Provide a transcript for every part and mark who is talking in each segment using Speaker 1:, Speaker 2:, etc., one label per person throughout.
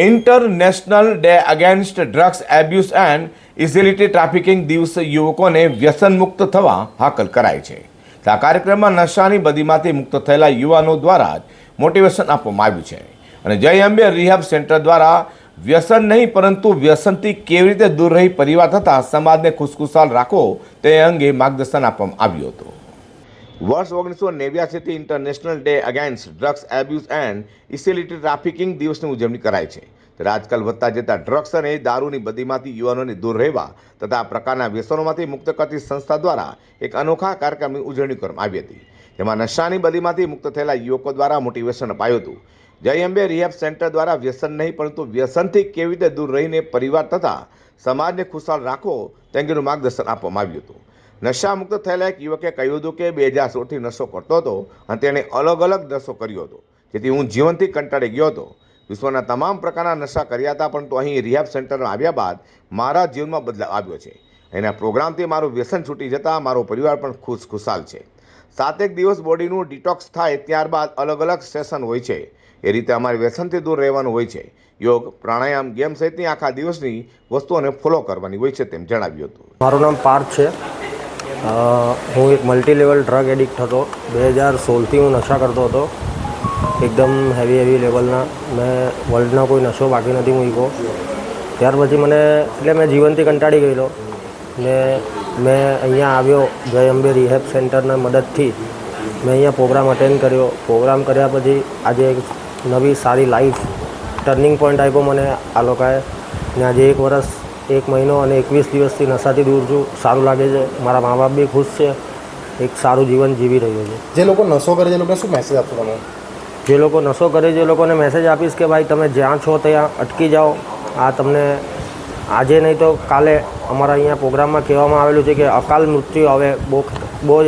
Speaker 1: International day against drugs abuse and illicit trafficking દિવસે યુવકોને વ્યસન મુક્ત થવા હાકલ કરાય છે. આ કાર્યક્રમમાં નશાની બદીમાંથી મુક્ત થયેલા યુવાનો દ્વારા જ મોટિવેશન આપવામાં આવ્યું છે અને જય અંબે રિહેબ સેન્ટર દ્વારા વ્યસન નહીં પરંતુ વ્યસનથી કેવી રીતે દૂર રહી પરિવાર તથા સમાજને ખુશખુશાલ રાખો તે અંગે માર્ગદર્શન આપવામાં આવ્યું હતું. વર્ષ 1989થી international day against drugs abuse and illicit trafficking દિવસની ઉજવણી કરાય છે. ત્યારે આજકાલ વધતા જતા ડ્રગ્સ અને દારૂની બદીમાંથી યુવાનોને દૂર રહેવા તથા આ પ્રકારના વ્યસનોમાંથી મુક્ત કરતી સંસ્થા દ્વારા એક અનોખા કાર્યક્રમની ઉજવણી કરવામાં આવી હતી. જેમાં નશાની બદીમાંથી મુક્ત થયેલા યુવકો દ્વારા મોટિવેશન અપાયું હતું. જય અંબે રિહેબ સેન્ટર દ્વારા વ્યસન નહીં પરંતુ વ્યસનથી કેવી રીતે દૂર રહીને પરિવાર તથા સમાજને ખુશાલ રાખો તે અંગેનું માર્ગદર્શન આપવામાં આવ્યું હતું. નશા મુક્ત થયેલા એક યુવકે કહ્યું હતું કે 2016થી નશો કરતો હતો અને તેણે અલગ અલગ નશો કર્યો હતો, જેથી હું જીવનથી કંટાળી ગયો હતો. વિશ્વના તમામ પ્રકારના નશા કર્યા હતા, પરંતુ અહીં રિહેબ સેન્ટરમાં આવ્યા બાદ મારા જીવનમાં બદલાવ આવ્યો છે. એના પ્રોગ્રામથી મારું વ્યસન છૂટી જતાં મારો પરિવાર પણ ખુશાલ છે. 7 દિવસ બોડીનું ડિટોક્સ થાય ત્યારબાદ અલગ અલગ સેશન હોય છે. એ રીતે અમારે વ્યસનથી દૂર રહેવાનું હોય છે. યોગ, પ્રાણાયામ, ગેમ સહિતની આખા દિવસની વસ્તુઓને ફોલો કરવાની હોય છે તેમ જણાવ્યું હતું.
Speaker 2: મારું નામ પાર્થ છે. હું એક મલ્ટી લેવલ ડ્રગ એડિક્ટ હતો. 2016થી હું નશા કરતો હતો, એકદમ હેવી લેવલના. મેં વર્લ્ડના કોઈ નશો બાકી નથી મૂક્યો. ત્યાર પછી મેં જીવનથી કંટાળી ગયેલો ને મેં અહીંયા આવ્યો. જય અંબે રિહેબ સેન્ટરના મદદથી મેં અહીંયા પ્રોગ્રામ અટેન્ડ કર્યો. પ્રોગ્રામ કર્યા પછી આજે એક નવી સારી લાઈફ ટર્નિંગ પોઈન્ટ આપ્યો મને આ લોકોએ ને આજે 1 વર્ષ 1 મહિનો અને 21 દિવસથી નશાથી દૂર છું. સારું લાગે છે. મારા મા બાપ બી ખુશ છે. એક સારું જીવન જીવી રહ્યો છે.
Speaker 3: જે લોકો નશો કરે છે એ લોકોને શું મેસેજ આપશો તમે?
Speaker 2: જે લોકો નશો કરે છે એ લોકોને મેસેજ આપીશ કે ભાઈ તમે જ્યાં છો ત્યાં અટકી જાઓ. આ તમને આજે નહીં તો કાલે અમારા અહીંયા પ્રોગ્રામમાં કહેવામાં આવેલું છે કે અકાલ મૃત્યુ આવે, બહુ જ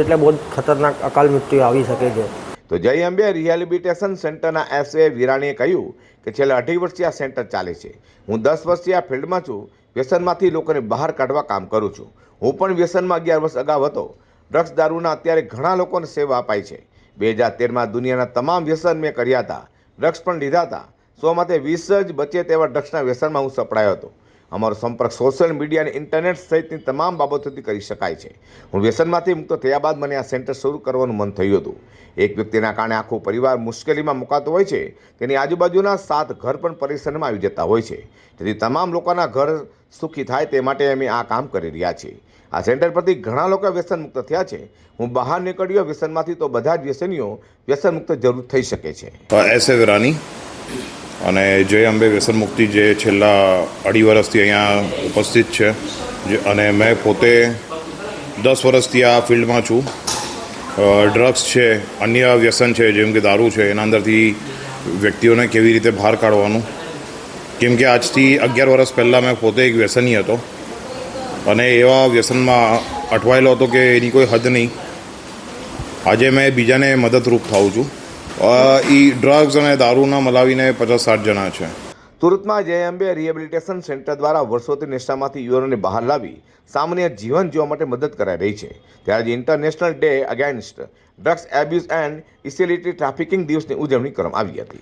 Speaker 2: ખતરનાક અકાલ મૃત્યુ આવી શકે છે.
Speaker 1: તો જય અંબે રિહેબિલિટેશન સેન્ટરના એસએ વિરાણીએ કહ્યું કે છેલ્લા 18 વર્ષથી આ સેન્ટર ચાલે છે. હું 10 વર્ષથી આ ફિલ્ડમાં છું. વ્યસનમાંથી લોકોને બહાર કાઢવા કામ કરું છું. હું પણ વ્યસનમાં 11 વર્ષ અગાઉ હતો. ડ્રગ્સ દારૂના અત્યારે ઘણા લોકોને સેવા અપાય છે. 2013માં દુનિયાના તમામ વ્યસન મેં કર્યા હતા. ડ્રગ્સ પણ લીધા હતા. 100માંથી 20 જ બચે તેવા ડ્રગ્સના વ્યસનમાં હું સપડાયો હતો. અમારો સંપર્ક સોશિયલ મીડિયા અને ઇન્ટરનેટ સહિતની તમામ બાબતોથી કરી શકાય છે. હું વ્યસનમાંથી મુક્ત થયા બાદ મને આ સેન્ટર શરૂ કરવાનું મન થયું હતું. એક વ્યક્તિના કારણે આખો પરિવાર મુશ્કેલીમાં મુકાતો હોય છે. તેની આજુબાજુના 7 ઘર પણ પરેશાનમાં આવી જતા હોય છે. જેથી તમામ લોકોના ઘર સુખી થાય તે માટે અમે આ કામ કરી રહ્યા છીએ. આ સેન્ટર પરથી ઘણા લોકો વ્યસન મુક્ત થયા છે. હું બહાર નીકળ્યો વ્યસનમાંથી તો બધા જ વ્યસનીઓ વ્યસન મુક્ત જરૂર થઈ શકે છે.
Speaker 4: એસએ વિરાણી અને જય અંબે વ્યસન મુક્તિ જે છેલ્લા 2.5 વર્ષથી અહીંયા ઉપસ્થિત છે અને મેં પોતે 10 વર્ષથી આ ફિલ્ડમાં છું. ડ્રગ્સ છે, અન્ય વ્યસન છે જેમ કે દારૂ છે, એના અંદરથી વ્યક્તિઓને કેવી રીતે બહાર કાઢવાનું, કેમ કે આજથી 11 વર્ષ પહેલાં મેં પોતે એક વ્યસની હતો અને એવા વ્યસનમાં અટવાયેલો હતો કે એની કોઈ હદ નહીં. આજે મેં બીજાને મદદરૂપ થાઉં છું. એ ડ્રગ્સ અને દારૂના મલાવીને 50-60 જણા છે.
Speaker 1: સુરતમાં જય અંબે રિહેબિલિટેશન સેન્ટર દ્વારા વર્ષોથી નશામાંથી યુવાનોને બહાર લાવી સામાન્ય જીવન જીવવા માટે મદદ કરાઈ રહી છે. ત્યારે international day against drugs abuse and illicit trafficking દિવસની ઉજવણી કરવામાં આવી હતી.